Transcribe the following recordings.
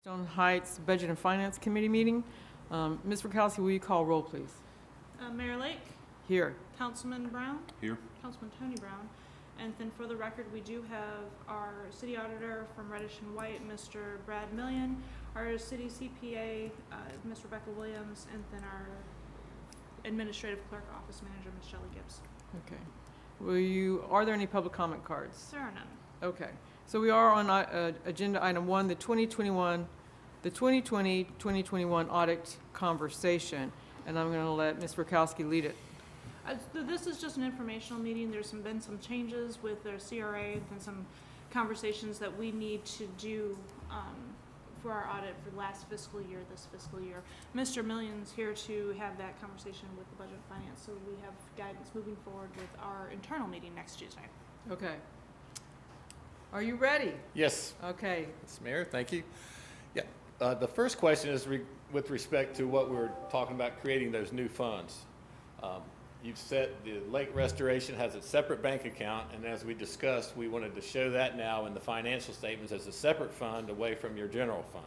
Keystone Heights Budget and Finance Committee meeting. Ms. Rakowski, will you call roll, please? Mayor Lake, Here. Councilman Brown, Here. Councilman Tony Brown, and then for the record, we do have our city auditor from Reddish and White, Mr. Brad Million, our city CPA, Ms. Rebecca Williams, and then our administrative clerk office manager, Ms. Shelley Gibbs. Okay. Are there any public comment cards? There are none. Okay. So we are on agenda item 1, the 2020-2021 audit conversation, and I'm going to let Ms. Rakowski lead it. This is just an informational meeting. There's been some changes with their CRA and some conversations that we need to do for our audit for last fiscal year, this fiscal year. Mr. Million's here to have that conversation with the Budget and Finance, so we have guidance moving forward with our internal meeting next Tuesday. Okay. Are you ready? Yes. Okay. Yes, Mayor, thank you. Yeah, the first question is with respect to what we were talking about, creating those new funds. You've said the lake restoration has its separate bank account, and as we discussed, we wanted to show that now in the financial statements as a separate fund away from your general fund.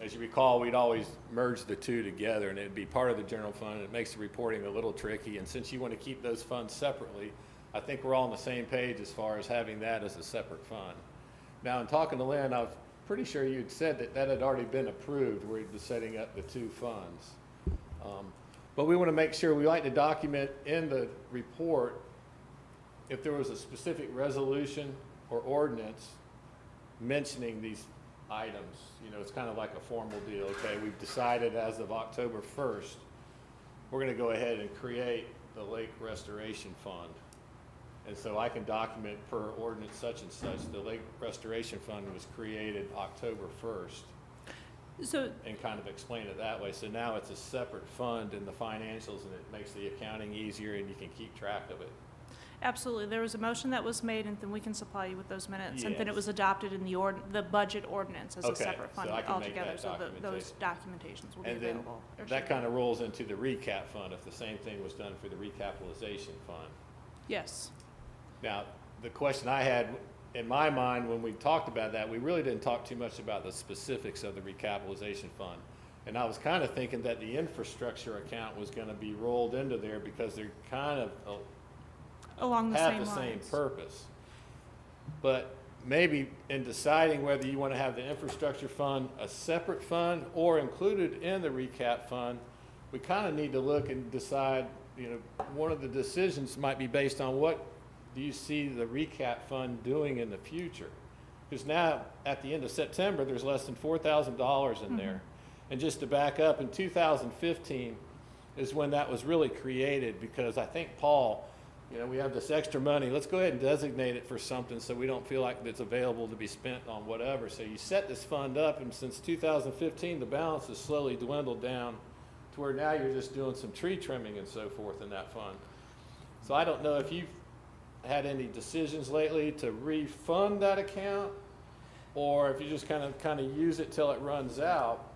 As you recall, we'd always merge the two together, and it'd be part of the general fund, and it makes the reporting a little tricky. And since you want to keep those funds separately, I think we're all on the same page as far as having that as a separate fund. Now, in talking to Lynn, I was pretty sure you'd said that that had already been approved, where you'd be setting up the two funds. But we want to make sure, we like to document in the report if there was a specific resolution or ordinance mentioning these items. You know, it's kind of like a formal deal. Okay, we've decided as of October 1st, we're going to go ahead and create the Lake Restoration Fund. And so I can document per ordinance such and such, the Lake Restoration Fund was created October 1st. So, And kind of explain it that way. So now it's a separate fund in the financials, and it makes the accounting easier, and you can keep track of it. absolutely. There was a motion that was made, and then we can supply you with those minutes. And then it Yes. was adopted in the budget ordinance as a Okay, separate fund so I can make altogether. that So those documentations will be And then available. or that should kind be. of rolls into the recap fund if the same thing was done for the recapitalization fund. Yes. Now, the question I had in my mind when we talked about that, we really didn't talk too much about the specifics of the recapitalization fund. And I was kind of thinking that the infrastructure account was going to be rolled into there because they're kind of Along the have same the same lines. purpose. But maybe in deciding whether you want to have the infrastructure fund a separate fund or included in the recap fund, we kind of need to look and decide, you know, one of the decisions might be based on what do you see the recap fund doing in the future? Because now, at the end of September, there's less than $4,000 in there. And just to back up, in 2015 is when that was really created, because I think Paul, you know, we have this extra money, let's go ahead and designate it for something so we don't feel like it's available to be spent on whatever. So you set this fund up, and since 2015, the balance has slowly dwindled down to where now you're just doing some tree trimming and so forth in that fund. So I don't know if you've had any decisions lately to refund that account, or if you just kind of use it till it runs out.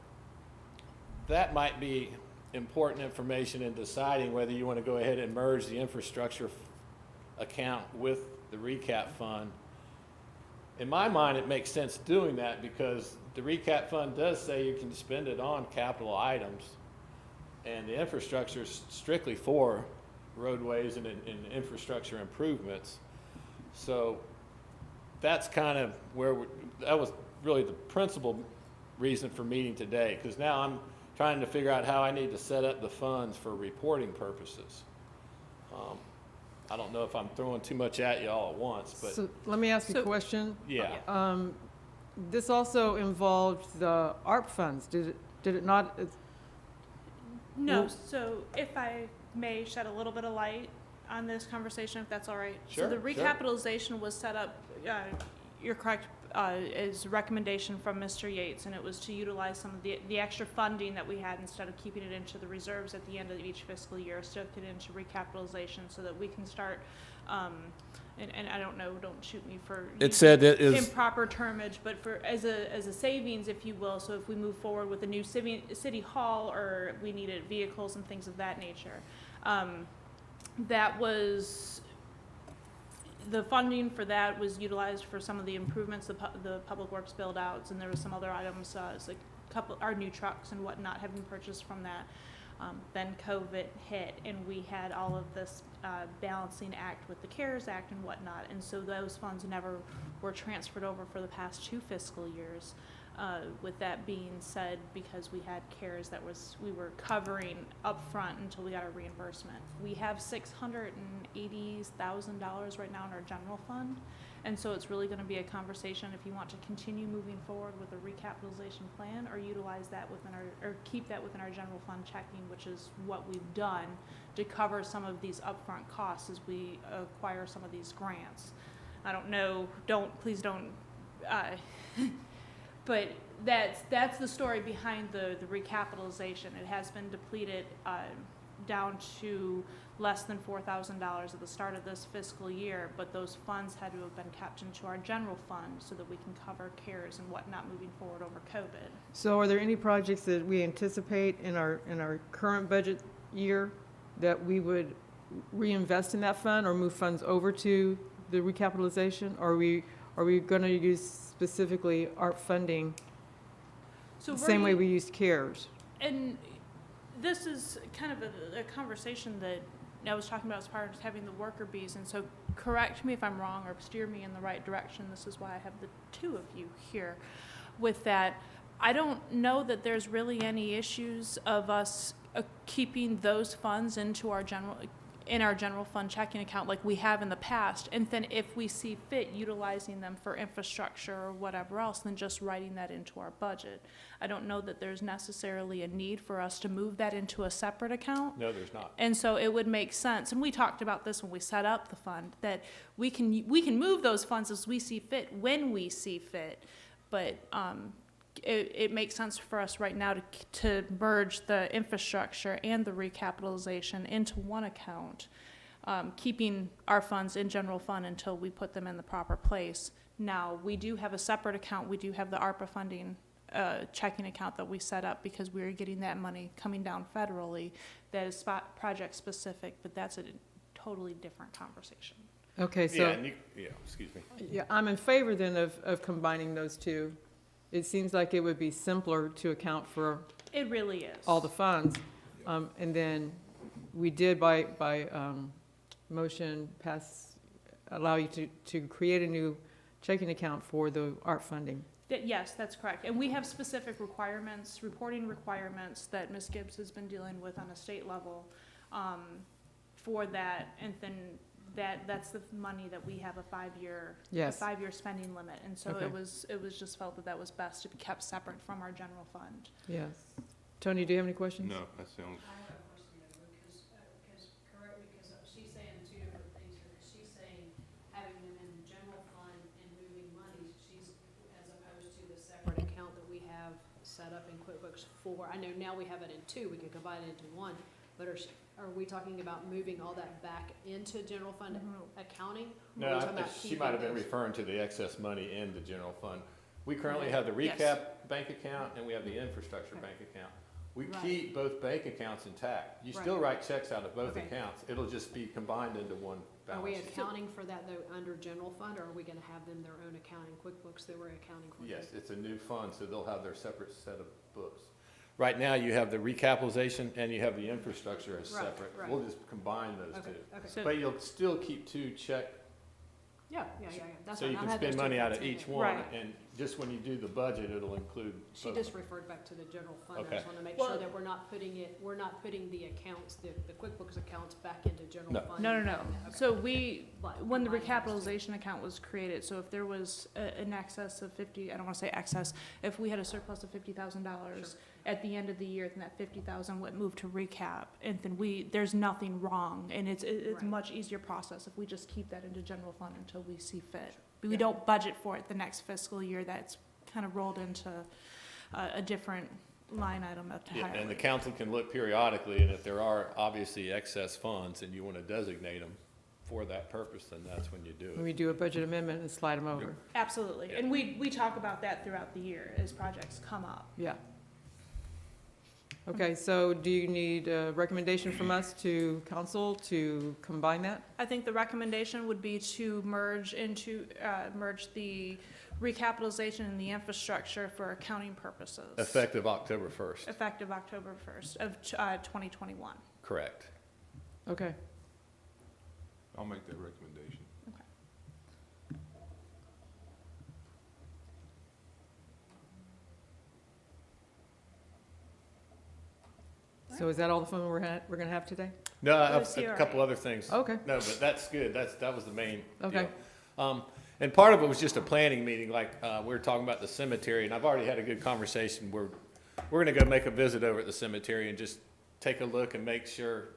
That might be important information in deciding whether you want to go ahead and merge the infrastructure account with the recap fund. In my mind, it makes sense doing that because the recap fund does say you can spend it on capital items, and the infrastructure is strictly for roadways and infrastructure improvements. So that's kind of where that was really the principal reason for meeting today, because now I'm trying to figure out how I need to set up the funds for reporting purposes. I don't know if I'm throwing too much at you all at once, but So let me ask you a question. yeah. This also involved the ARP funds. Did it not? No, Well- so if I may shed a little bit of light on this conversation, if that's all right. Sure, So the sure. recapitalization was set up, you're correct, is a recommendation from Mr. Yates, and it was to utilize some of the extra funding that we had instead of keeping it into the reserves at the end of each fiscal year, stuck it into recapitalization so that we can start, and I don't know, don't shoot me for It said it is improper termage, but for as a savings, if you will. So if we move forward with a new city hall, or we needed vehicles and things of that nature, that was the funding for that was utilized for some of the improvements, the public works build outs, and there was some other items, it's like our new trucks and whatnot have been purchased from that. Then COVID hit, and we had all of this balancing act with the CARES Act and whatnot, and so those funds never were transferred over for the past 2 fiscal years. With that being said, because we had CARES we were covering upfront until we got a reimbursement. We have $680,000 right now in our general fund, and so it's really gonna be a conversation if you want to continue moving forward with a recapitalization plan or utilize that or keep that within our general fund checking, which is what we've done to cover some of these upfront costs as we acquire some of these grants. I don't know, please don't, but that's the story behind the recapitalization. It has been depleted down to less than $4,000 at the start of this fiscal year, but those funds had to have been kept into our general fund so that we can cover CARES and whatnot moving forward over COVID. So are there any projects that we anticipate in our current budget year that we would reinvest in that fund or move funds over to the recapitalization? Or are we going to use specifically ARP funding So the same way we used CARES? And this is kind of a conversation that I was talking about as far as having the worker bees, and so correct me if I'm wrong or steer me in the right direction. This is why I have the 2 of you here with that. I don't know that there's really any issues of us keeping those funds into our general fund checking account like we have in the past, and then if we see fit utilizing them for infrastructure or whatever else, then just writing that into our budget. I don't know that there's necessarily a need for us to move that into a separate account. No, there's not. And so it would make sense, and we talked about this when we set up the fund, that we can move those funds as we see fit, when we see fit, but it makes sense for us right now to merge the infrastructure and the recapitalization into one account, keeping our funds in general fund until we put them in the proper place. Now, we do have a separate account. We do have the ARPA funding checking account that we set up because we're getting that money coming down federally that is project specific, but that's a totally different conversation. Okay, so excuse me. yeah, I'm in favor then of combining those 2. It seems like it would be simpler to account for It really is. all the funds. And then we did by motion allow you to create a new checking account for the ARP funding. Yes, that's correct. And we have specific requirements, reporting requirements that Ms. Gibbs has been dealing with on a state level for that. And then that's the money that we have a 5-year spending limit. And so Okay. it was just felt that was best to be kept separate from our general fund. Yes. Tony, do you have any questions? No, that's the only. I have a question, because correct me, because she's saying 2 different things here. She's saying having them in the general fund and moving money, as opposed to the separate account that we have set up in QuickBooks 4. I know now we have it in 2, we can combine it into 1, but are we talking about moving all that back into general fund accounting? Or are we No, talking about she might have been keeping those? referring to the excess money in the general fund. We currently have the Yes. recap bank account and we have the infrastructure bank account. We Right. keep both bank accounts intact. You still Right. write checks out of both Okay. accounts. It'll just be combined into one Are we balance sheet. accounting for that though under general fund, or are we gonna have them their own account in QuickBooks that we're accounting for? Yes, it's a new fund, so they'll have their separate set of books. Right now, you have the recapitalization and you have the infrastructure as Right, separate. right. We'll just combine those Okay, two. okay. So- But you'll still keep 2 check, Yeah. That's so fine. you I'll can have spend those two money out of things in each there. one. Right. And just when you do the budget, it'll include She both. just referred back to the general fund. I Okay. just want to make Well- sure that we're not putting the accounts, the QuickBooks accounts back into general No. fund. No. Okay. So But when the combining those two. recapitalization account was created, so if there was an excess of 50, I don't want to say excess, if we had a surplus of $50,000 Sure. at the end of the year, then that 50,000 would move to recap, and then there's nothing wrong, and it's a Right. much easier process if we just keep that into general fund until we see fit. Sure. We don't budget for it the next fiscal year, that's kind of rolled into a different line item up to Yeah, higher. and the council can look periodically, and if there are obviously excess funds and you want to designate them for that purpose, then that's when you do When it. we do a budget amendment and slide them over. Absolutely, Yeah. and we talk about that throughout the year as projects come up. Yeah. Okay, so do you need a recommendation from us to council to combine that? I think the recommendation would be to merge the recapitalization and the infrastructure for accounting purposes. Effective October 1st. Effective October 1st of 2021. Correct. Okay, I'll make that recommendation. so is that all the fun we're gonna have today? No, I For have the a CRA. couple other things. Okay, No, but that's good. That was the main okay, deal. And part of it was just a planning meeting, like, we were talking about the cemetery, and I've already had a good conversation. We're gonna go make a visit over at the cemetery and just take a look and make sure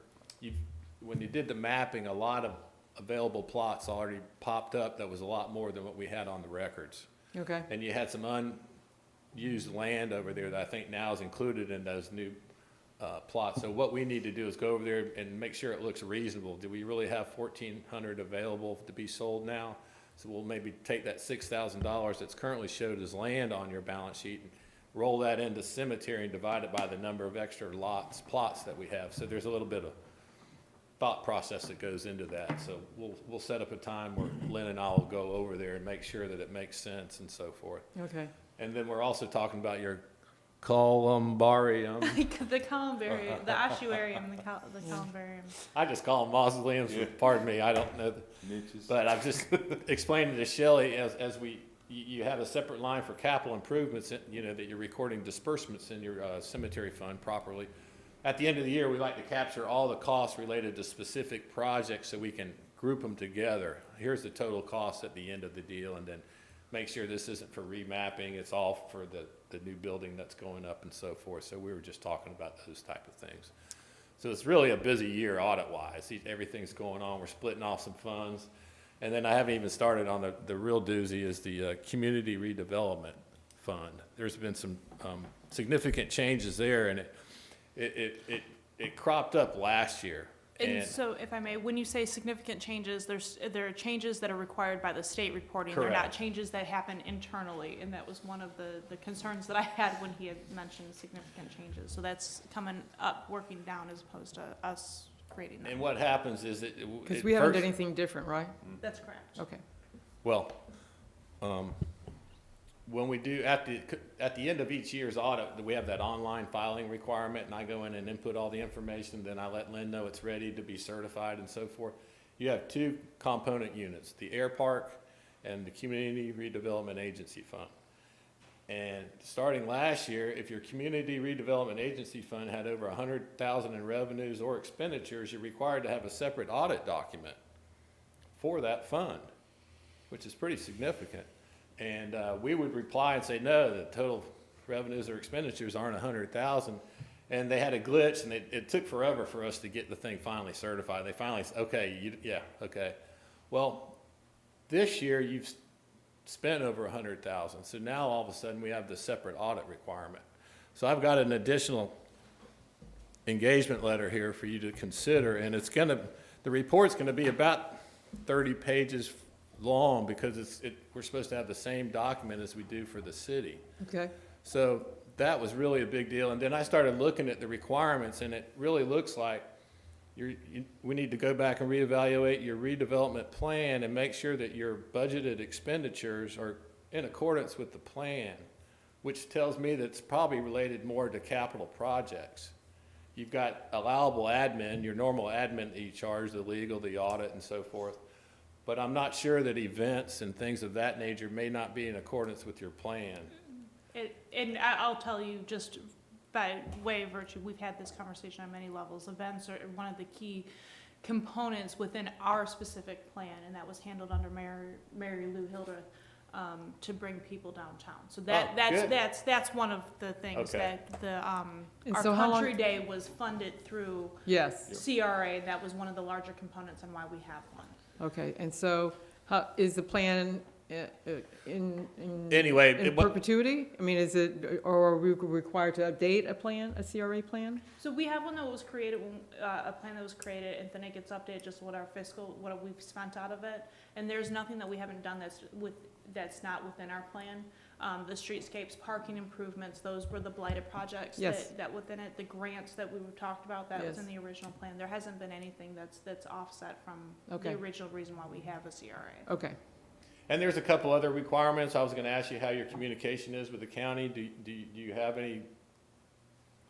when you did the mapping, a lot of available plots already popped up. That was a lot more than what we had on the records. okay, And you had some unused land over there that I think now is included in those new plots. So what we need to do is go over there and make sure it looks reasonable. Do we really have 1,400 available to be sold now? So we'll maybe take that $6,000 that's currently showed as land on your balance sheet and roll that into cemetery and divide it by the number of extra plots that we have. So there's a little bit of thought process that goes into that. So we'll set up a time where Lynn and I will go over there and make sure that it makes sense and so forth. okay. And then we're also talking about your columbarium. The columbarium, the ossuarium, the columbarium. I just call them mausoleums, Yeah. pardon me, I don't know. Niches. But I've just explained to Shelley, as you have a separate line for capital improvements, that you're recording disbursements in your cemetery fund properly. At the end of the year, we like to capture all the costs related to specific projects so we can group them together. Here's the total cost at the end of the deal, and then make sure this isn't for remapping, it's all for the new building that's going up and so forth. So we were just talking about those type of things. So it's really a busy year audit-wise. Everything's going on. We're splitting off some funds. And then I haven't even started on the real doozy is the Community Redevelopment Fund. There's been some significant changes there, and it cropped up last year. And so, if I may, when you say significant changes, there are changes that are required by the state reporting. They're not Correct. changes that happen internally, and that was one of the concerns that I had when he had mentioned significant changes. So that's coming up, working down, as opposed to us creating them. And what happens is Because we haven't done anything different, right? That's correct. Okay, Well, when we do, at the end of each year's audit, we have that online filing requirement, and I go in and input all the information, then I let Lynn know it's ready to be certified and so forth. You have two component units, the Air Park and the Community Redevelopment Agency Fund. And starting last year, if your Community Redevelopment Agency Fund had over 100,000 in revenues or expenditures, you're required to have a separate audit document for that fund, which is pretty significant. And we would reply and say, no, the total revenues or expenditures aren't 100,000. And they had a glitch, and it took forever for us to get the thing finally certified. They finally said, okay, okay. Well, this year you've spent over 100,000. So now all of a sudden we have the separate audit requirement. So I've got an additional engagement letter here for you to consider, and the report's gonna be about 30 pages long because we're supposed to have the same document as we do for the city. okay, So that was really a big deal. And then I started looking at the requirements, and it really looks like we need to go back and reevaluate your redevelopment plan and make sure that your budgeted expenditures are in accordance with the plan, which tells me that it's probably related more to capital projects. You've got allowable admin, your normal admin that you charge, the legal, the audit, and so forth. But I'm not sure that events and things of that nature may not be in accordance with your plan. And I'll tell you, just by way of virtue, we've had this conversation on many levels. Events are one of the key components within our specific plan, and that was handled under Mary Lou Hildreth, to bring people downtown. So that's one of the things Okay. that And our so how long- Country Day was funded through yes, CRA. That was one of the larger components and why we have one. okay. And so how, is the plan in Anyway, perpetuity? I mean, is it, or are we required to update a plan, a CRA plan? So we have one that was created, a plan that was created, and then it gets updated just what we've spent out of it. And there's nothing that we haven't done that's not within our plan. the streetscapes, parking improvements, those were the blighted projects Yes. that within it, the grants that we talked about, that was Yes. in the original plan. There hasn't been anything that's offset from Okay. the original reason why we have a CRA. Okay. And there's a couple other requirements. I was gonna ask you how your communication is with the county. Do you have any,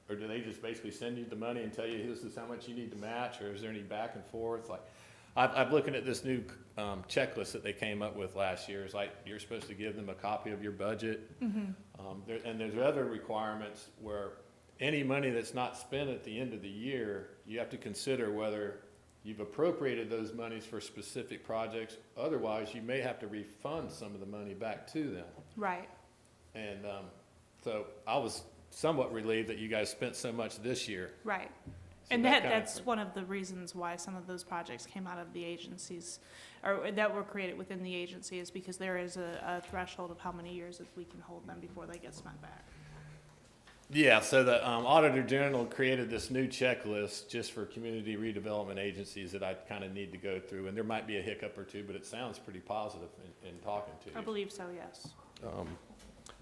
or do they just basically send you the money and tell you this is how much you need to match, or is there any back and forth? Like, I'm looking at this new checklist that they came up with last year. It's like, you're supposed to give them a copy of your budget. And there's other requirements where any money that's not spent at the end of the year, you have to consider whether you've appropriated those monies for specific projects. Otherwise, you may have to refund some of the money back to them. Right. And so I was somewhat relieved that you guys spent so much this year. Right. So And that kind of that's thing. one of the reasons why some of those projects came out of the agencies, or that were created within the agency, is because there is a threshold of how many years that we can hold them before they get spent back. Yeah, so the Auditor General created this new checklist just for community redevelopment agencies that I kind of need to go through. And there might be a hiccup or two, but it sounds pretty positive in talking to you. I believe so, yes.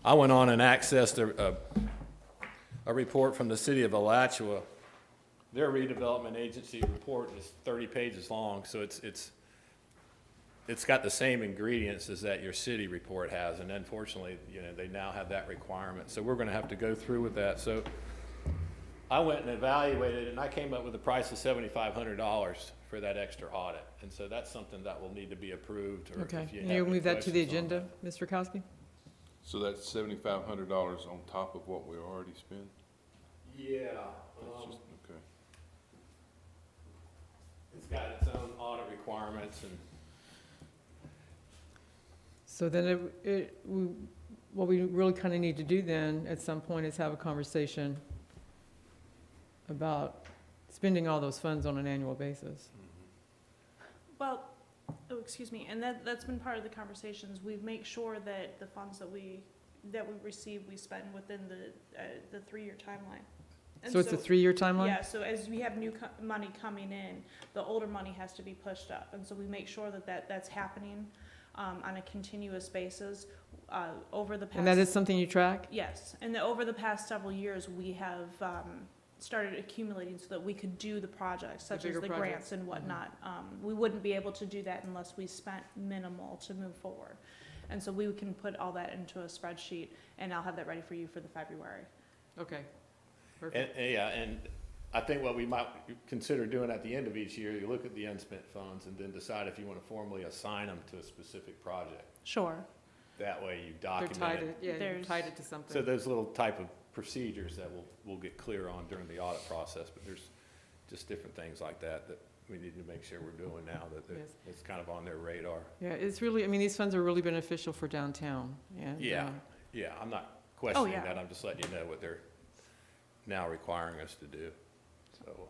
I went on and accessed a report from the city of Alachua. Their redevelopment agency report is 30 pages long, so it's got the same ingredients as that your city report has, and unfortunately, they now have that requirement. So we're gonna have to go through with that. So I went and evaluated it, and I came up with a price of $7,500 for that extra audit. And so that's something that will need to be approved, or Okay. if you And have you'll any move that to the questions on agenda, that. Mr. Kowski? So that's $7,500 on top of what we already spent? Yeah, That's just, okay. it's got its own audit requirements, and So then what we really kind of need to do then, at some point, is have a conversation about spending all those funds on an annual basis. Well, oh, excuse me, and that's been part of the conversations. We make sure that the funds that we receive, we spend within the 3-year timeline. And So it's a 3-year timeline? Yeah, so as we have new money coming in, the older money has to be pushed up. And so we make sure that's happening on a continuous basis over the past. And that is something you track? Yes, and over the past several years, we have started accumulating so that we could do the projects, such as bigger the projects. grants and whatnot. We wouldn't be able to do that unless we spent minimal to move forward. And so we can put all that into a spreadsheet, and I'll have that ready for you for the February. Okay. Perfect. and I think what we might consider doing at the end of each year, you look at the unspent funds and then decide if you want to formally assign them to a specific project. Sure. That way you They're document tied, it. you're There's- tied it to something. So those little type of procedures that we'll get clear on during the audit process, but there's just different things like that we need to make sure we're doing now, that Yes. it's kind of on their radar. Yeah, it's really, I mean, these funds are really beneficial for downtown, and. Yeah. Yeah, I'm not questioning yeah. that, I'm just letting you know what they're now requiring us to do, so.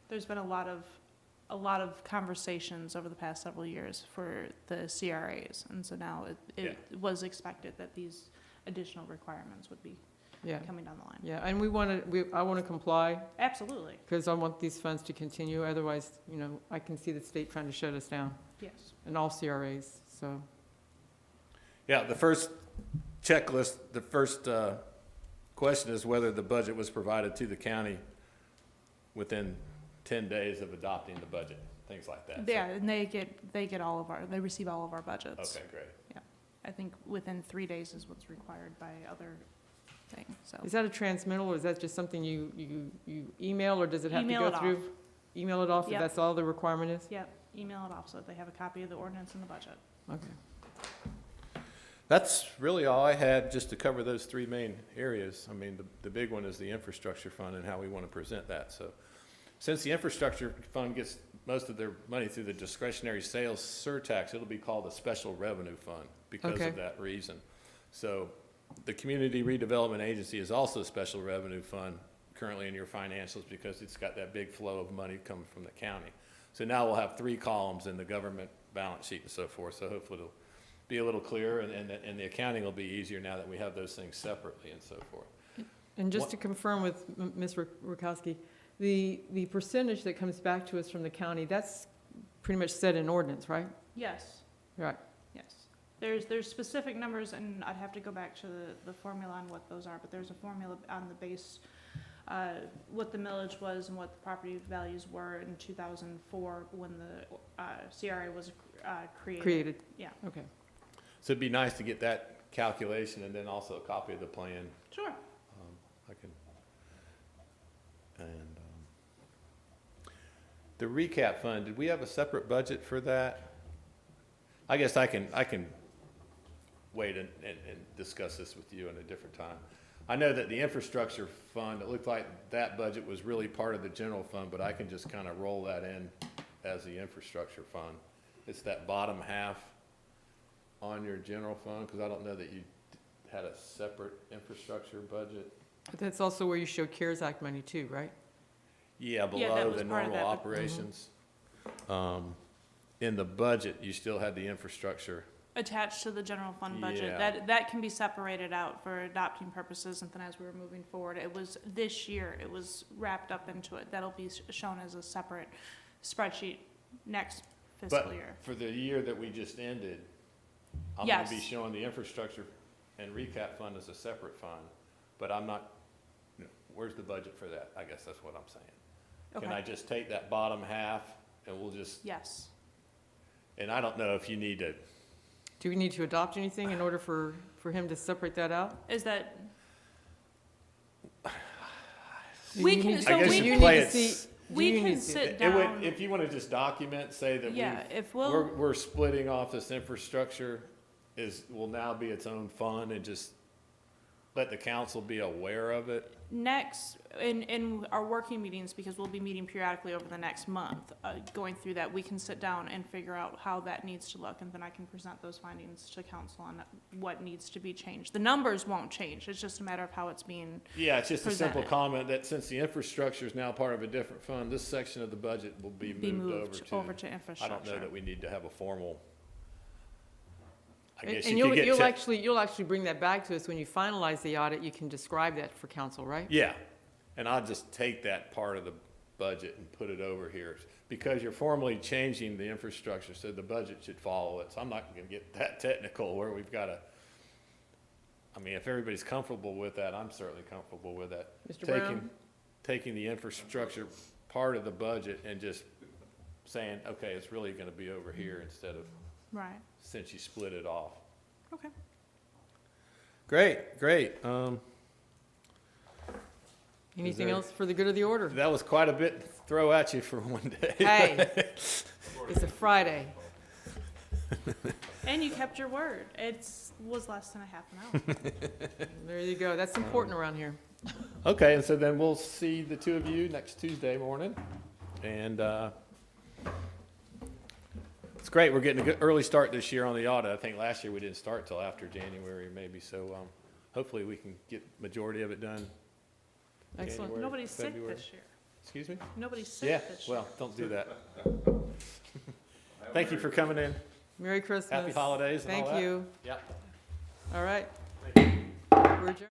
There's been a lot of conversations over the past several years for the CRAs, and so now it was expected that these additional requirements would be Yeah, coming down the line. yeah, and I want to comply, Absolutely, because I want these funds to continue, otherwise, I can see the state trying to shut us down, yes. and all CRAs, so. Yeah, the first checklist, the first question is whether the budget was provided to the county within 10 days of adopting the budget, things like that. So- Yeah, and they receive all of our budgets. Okay, great. I think within 3 days is what's required by other things, so. Is that a transmittal, or is that just something you email, or does it have to Email go it off. through? Email it off, if Yep. that's all the requirement is? Yep, email it off so that they have a copy of the ordinance and the budget. Okay. That's really all I had, just to cover those 3 main areas. I mean, the big one is the infrastructure fund and how we want to present that. So since the infrastructure fund gets most of their money through the discretionary sales surtax, it'll be called a special revenue fund because Okay. of that reason. So the Community Redevelopment Agency is also a special revenue fund currently in your financials because it's got that big flow of money coming from the county. So now we'll have 3 columns in the government balance sheet and so forth. So hopefully it'll be a little clearer, and the accounting will be easier now that we have those things separately and so forth. And just What- to confirm with Ms. Rakowski, the percentage that comes back to us from the county, that's pretty much set in ordinance, right? Yes, Right. yes. There's specific numbers, and I'd have to go back to the formula on what those are, but there's a formula on the base, what the millage was and what the property values were in 2004 when the CRA was created. Yeah. Okay. So it'd be nice to get that calculation and then also a copy of the plan. Sure. I can, and, the recap fund, did we have a separate budget for that? I guess I can wait and discuss this with you in a different time. I know that the infrastructure fund, it looked like that budget was really part of the general fund, but I can just kind of roll that in as the infrastructure fund. It's that bottom half on your general fund, because I don't know that you had a separate infrastructure budget. But that's also where you show CARES Act money too, right? Yeah, that below was the part of normal that, but- operations. In the budget, you still had the infrastructure. Attached to the general fund budget. Yeah. That can be separated out for adopting purposes, and then as we were moving forward, it was this year, it was wrapped up into it. That'll be shown as a separate spreadsheet next fiscal But year. for the year that we just ended, I'm gonna be Yes. showing the infrastructure and recap fund as a separate fund, but I'm not, where's the budget for that? I guess that's what I'm saying. Can I Okay, just take that bottom half and we'll just, yes. and I don't know if you need to, Do we need to adopt anything in order for him to separate that out? Is that, Do We you can- need- so I guess we you can- can play it. do we you can need to see sit It down. would, if you wanna just document, say that Yeah, if we're splitting off this infrastructure, will now be its own fund, and just let the council be aware of it. next, in our working meetings, because we'll be meeting periodically over the next month, going through that, we can sit down and figure out how that needs to look, and then I can present those findings to council on what needs to be changed. The numbers won't change, it's just a matter of how it's being, Yeah, it's just a simple Presented. comment that since the infrastructure is now part of a different fund, this section of the budget will be moved over to I infrastructure. don't know that we need to have a formal, I And guess and you could get. you'll actually bring that back to us when you finalize the audit. You can describe that for council, right? Yeah, and I'll just take that part of the budget and put it over here, because you're formally changing the infrastructure, so the budget should follow it. So I'm not gonna get that technical where we've gotta, I mean, if everybody's comfortable with that, I'm certainly comfortable with that. Mr. Brown? Taking the infrastructure part of the budget and just saying, okay, it's really gonna be over here instead of, Right, since you split it off. okay. Great. Anything there- else for the good of the order? That was quite a bit to throw at you for one day. Hey, it's a Friday. And you kept your word, was less than a half an hour. There you go. That's important around here. Okay, and so then we'll see the two of you next Tuesday morning. And it's great, we're getting a good early start this year on the audit. I think last year we didn't start till after January maybe, so hopefully we can get majority of it done. Excellent. January, Nobody's sick February. this year. Excuse me? Nobody's Yeah, sick this year. well, don't do that. Thank you for coming in. Merry Christmas. Happy holidays and all Thank that. you. Yep. All right. We're adjourned.